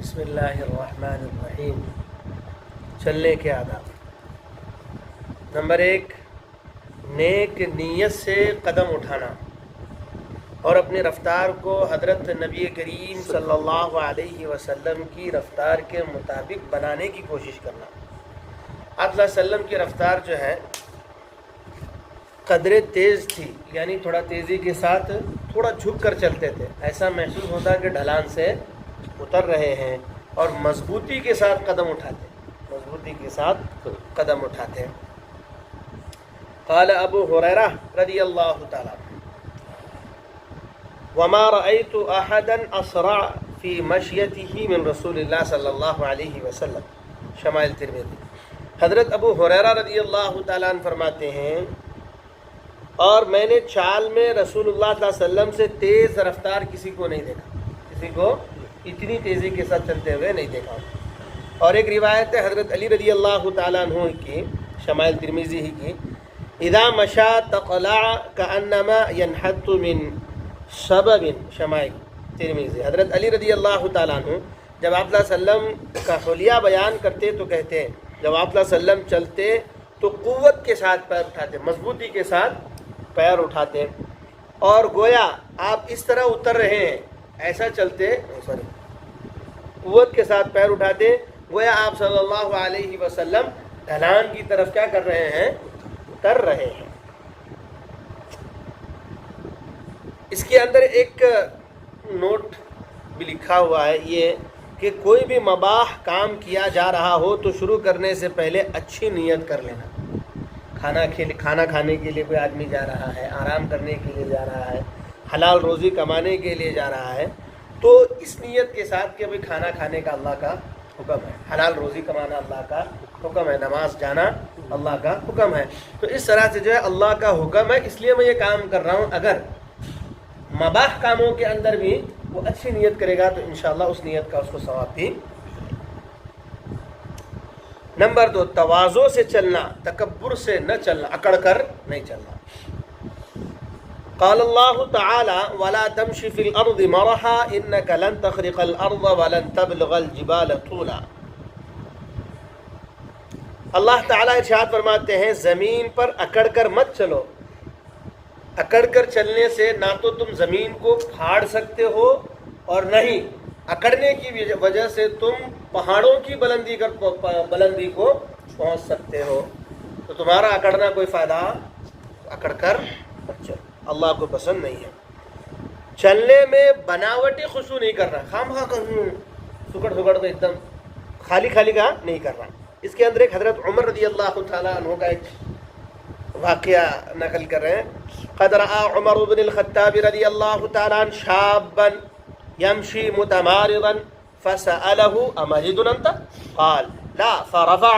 بسم اللہ الرحمن الرحیم۔ چلنے کے آداب۔ نمبر 1، نیک نیت سے قدم اٹھانا اور اپنی رفتار کو حضرت نبی کریم صلی اللہ علیہ وسلم کی رفتار کے مطابق بنانے کی کوشش کرنا۔ آپ صلی اللہ علیہ وسلم کی رفتار جو ہے قدرے تیز تھی، یعنی تھوڑا تیزی کے ساتھ تھوڑا جھک کر چلتے تھے، ایسا محسوس ہوتا کہ ڈھلان سے اتر رہے ہیں، اور مضبوطی کے ساتھ قدم اٹھاتے۔ قال ابو ہریرہ رضی اللہ تعالی عنہ: وما رأيت احدا اسرع في مشيته من رسول اللہ صلی اللہ علیہ وسلم۔ شمائل ترمذی۔ حضرت ابو ہریرہ رضی اللہ تعالیٰ عنہ فرماتے ہیں، اور میں نے چال میں رسول اللہ صلی اللہ علیہ وسلم سے تیز رفتار کسی کو نہیں دیکھا، کسی کو اتنی تیزی کے ساتھ چلتے ہوئے نہیں دیکھا۔ اور ایک روایت ہے حضرت علی رضی اللہ تعالیٰ عنہ کی، شمائل ترمذی ہی کی، اذا مشا تقلع کانما ينحت من سبب۔ شمائل ترمذی۔ حضرت علی رضی اللہ تعالیٰ عنہ جب آپ صلی اللہ علیہ وسلم کا حلیہ بیان کرتے تو کہتے ہیں، جب آپ صلی اللہ علیہ وسلم چلتے تو قوت کے ساتھ پیر اٹھاتے، مضبوطی کے ساتھ پیر اٹھاتے، اور گویا آپ اس طرح اتر رہے ہیں، ایسا چلتے، قوت کے ساتھ پیر اٹھاتے، گویا آپ صلی اللہ علیہ وسلم ڈھلان کی طرف کیا کر رہے ہیں؟ اتر رہے ہیں۔ اس کے اندر ایک نوٹ بھی لکھا ہوا ہے، یہ کہ کوئی بھی مباح کام کیا جا رہا ہو تو شروع کرنے سے پہلے اچھی نیت کر لینا۔ کھانا کھانے کے لیے کوئی آدمی جا رہا ہے، آرام کرنے کے لیے جا رہا ہے، حلال روزی کمانے کے لیے جا رہا ہے، تو اس نیت کے ساتھ کہ بھئی کھانا کھانے کا اللہ کا حکم ہے، حلال روزی کمانا اللہ کا حکم ہے، نماز جانا اللہ کا حکم ہے، تو اس طرح سے جو ہے اللہ کا حکم ہے، اس لیے میں یہ کام کر رہا ہوں۔ اگر مباح کاموں کے اندر بھی وہ اچھی نیت کرے گا تو انشاءاللہ اس نیت کا اس کو ثواب بھی۔ نمبر 2، تواضع سے چلنا، تکبر سے نہ چلنا، اکڑ کر نہیں چلنا۔ قال اللہ تعالی ولا تمش فی الارض مرحا انک لن تخرق الارض ولن تبلغ الجبال طولا۔ اللہ تعالیٰ ارشاد فرماتے ہیں، زمین پر اکڑ کر مت چلو۔ اکڑ کر چلنے سے نہ تو تم زمین کو پھاڑ سکتے ہو، اور نہیں اکڑنے کی وجہ سے تم پہاڑوں کی بلندی کو پہنچ سکتے ہو، تو تمہارا اکڑنا کوئی فائدہ، اکڑ کر مت چلو، اللہ کو پسند نہیں ہے۔ چلنے میں بناوٹی خشوع نہیں کرنا، خواہ سکڑ سکڑ تو ایک دم خالی کا نہیں کرنا۔ اس کے اندر ایک حضرت عمر رضی اللہ تعالیٰ عنہ کا ایک واقعہ نقل کر رہے ہیں۔ قد رأى عمر بن الخطاب رضی اللہ تعالیٰ عنہ شابا يمشي متمارضا فسأله أمريض أنت؟ قال لا، فرفع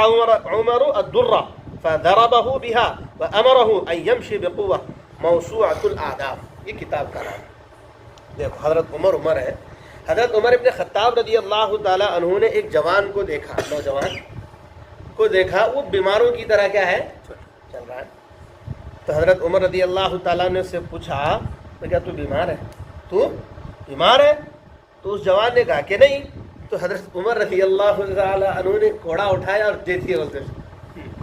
عمر الدرة فضربه بها وأمره أن يمشي بقوة موسوعة الآداب۔ یہ کتاب کا نام ہے۔ دیکھو حضرت عمر ہے، حضرت عمر ابن خطاب رضی اللہ تعالیٰ عنہ نے ایک جوان کو دیکھا، نوجوان کو دیکھا، وہ بیماروں کی طرح کیا ہے؟ چل رہا ہے۔ تو حضرت عمر رضی اللہ تعالیٰ نے اس سے پوچھا، کیا تو بیمار ہے؟ تو بیمار ہے؟ تو اس جوان نے کہا کہ نہیں۔ تو حضرت عمر رضی اللہ تعالیٰ عنہ نے کوڑا اٹھایا اور دے دیا،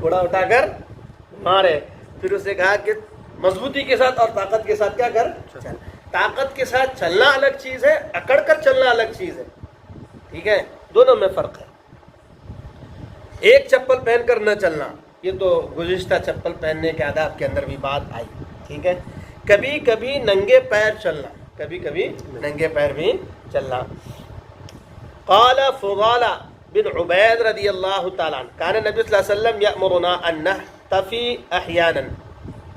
کوڑا اٹھا کر مارے۔ پھر اس نے کہا کہ مضبوطی کے ساتھ اور طاقت کے ساتھ کیا کر چل۔ طاقت کے ساتھ چلنا الگ چیز ہے، اکڑ کر چلنا الگ چیز ہے، ٹھیک ہے، دونوں میں فرق ہے۔ ایک چپل پہن کر نہ چلنا، یہ تو گزشتہ چپل پہننے کے آداب کے اندر بھی بات آئی، ٹھیک ہے۔ کبھی کبھی ننگے پیر چلنا، کبھی کبھی ننگے پیر بھی چلنا۔ قال فضالہ بن عبید رضی اللہ تعالیٰ عنہ کان نبی صلی اللہ علیہ وسلم یأمرنا ان نحتفی احیانا۔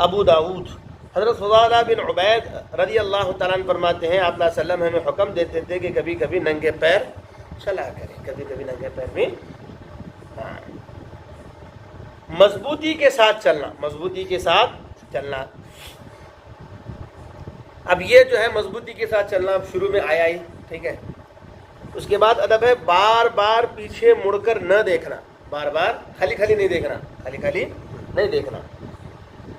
ابو داود۔ حضرت فضالہ بن عبید رضی اللہ تعالیٰ عنہ فرماتے ہیں، آپ صلی اللہ علیہ وسلم ہمیں حکم دیتے تھے کہ کبھی کبھی ننگے پیر چلا کریں، کبھی کبھی ننگے پیر بھی۔ مضبوطی کے ساتھ چلنا، مضبوطی کے ساتھ چلنا۔ اب یہ جو ہے مضبوطی کے ساتھ چلنا شروع میں آیا ہی، ٹھیک ہے۔ اس کے بعد ادب ہے بار بار پیچھے مڑ کر نہ دیکھنا، بار بار خالی نہیں دیکھنا، خالی نہیں دیکھنا۔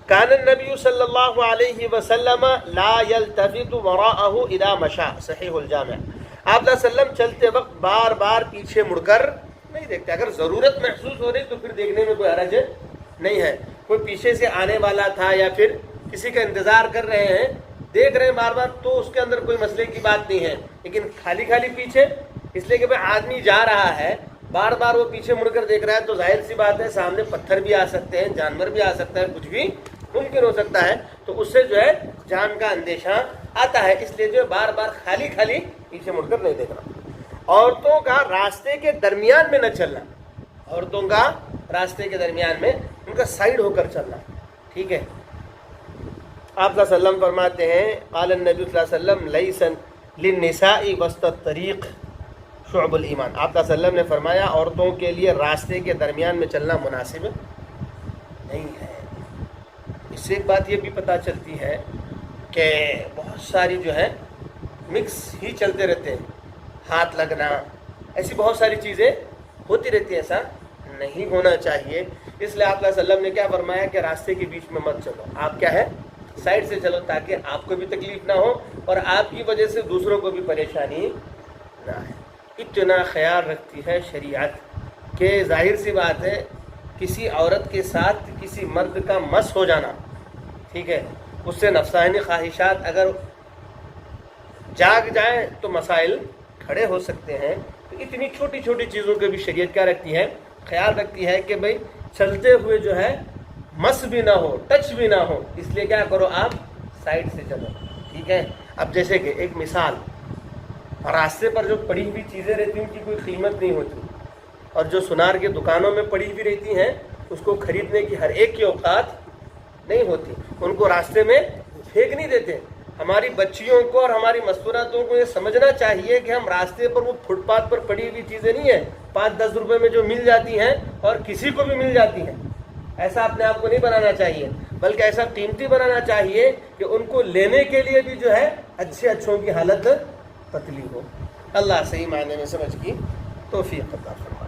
کان النبی صلی اللہ علیہ وسلم لا یلتفت وراءہ اذا مشى، صحیح الجامع۔ آپ صلی اللہ علیہ وسلم چلتے وقت بار بار پیچھے مڑ کر نہیں دیکھتے. اگر ضرورت محسوس ہو رہی تو پھر دیکھنے میں کوئی حرج نہیں ہے. کوئی پیچھے سے آنے والا تھا یا پھر کسی کا انتظار کر رہے ہیں, دیکھ رہے ہیں بار بار, تو اس کے اندر کوئی مسئلے کی بات نہیں ہے. لیکن خالی خالی پیچھے, اس لیے کہ بھائی آدمی جا رہا ہے, بار بار وہ پیچھے مڑ کر دیکھ رہا ہے, تو ظاہر سی بات ہے سامنے پتھر بھی آ سکتے ہیں, جانور بھی آ سکتا ہے, کچھ بھی ممکن ہو سکتا ہے, تو اس سے جو ہے جان کا اندیشہ آتا ہے. اس لیے جو ہے بار بار خالی خالی پیچھے مڑ کر نہیں دیکھنا. عورتوں کا راستے کے درمیان میں نہ چلنا, عورتوں کا راستے کے درمیان میں ان کا سائڈ ہو کر چلنا, ٹھیک ہے. آپ صلی اللہ علیہ وسلم فرماتے ہیں, قال النبی صلی اللہ علیہ وسلم لیس للنساء وسط الطریق شعب الایمان. آپ صلی اللہ علیہ وسلم نے فرمایا عورتوں کے لیے راستے کے درمیان میں چلنا مناسب نہیں ہے. اس سے ایک بات یہ بھی پتہ چلتی ہے کہ بہت ساری جو ہے مکس ہی چلتے رہتے ہیں, ہاتھ لگنا, ایسی بہت ساری چیزیں ہوتی رہتی ہیں. ایسا نہیں ہونا چاہیے. اس لیے آپ صلی اللہ علیہ وسلم نے کیا فرمایا کہ راستے کے بیچ میں مت چلو, آپ کیا ہے سائڈ سے چلو, تاکہ آپ کو بھی تکلیف نہ ہو اور آپ کی وجہ سے دوسروں کو بھی پریشانی نہ آئے. اتنا خیال رکھتی ہے شریعت کہ ظاہر سی بات ہے کسی عورت کے ساتھ کسی مرد کا مس ہو جانا, ٹھیک ہے, اس سے نفسانی خواہشات اگر جاگ جائیں تو مسائل کھڑے ہو سکتے ہیں. تو اتنی چھوٹی چھوٹی چیزوں کے بھی شریعت کیا رکھتی ہے, خیال رکھتی ہے کہ بھئی چلتے ہوئے جو ہے مس بھی نہ ہو, ٹچ بھی نہ ہو. اس لیے کیا کرو, آپ سائڈ سے چلو, ٹھیک ہے. اب جیسے کہ ایک مثال, راستے پر جو پڑی ہوئی چیزیں رہتی ہیں ان کی کوئی قیمت نہیں ہوتی, اور جو سونار کے دکانوں میں پڑی ہوئی رہتی ہیں اس کو خریدنے کی ہر ایک کی اوقات نہیں ہوتی, ان کو راستے میں پھینک نہیں دیتے. ہماری بچیوں کو اور ہماری مستوراتوں کو یہ سمجھنا چاہیے کہ ہم راستے پر وہ فٹ پاتھ پر پڑی ہوئی چیزیں نہیں ہیں 5-10 روپے میں جو مل جاتی ہیں اور کسی کو بھی مل جاتی ہیں, ایسا اپنے آپ کو نہیں بنانا چاہیے, بلکہ ایسا قیمتی بنانا چاہیے کہ ان کو لینے کے لیے بھی جو ہے اچھے اچھوں کی حالت پتلی ہو. اللہ صحیح معنی میں سمجھ کی توفیق عطا فرمائے.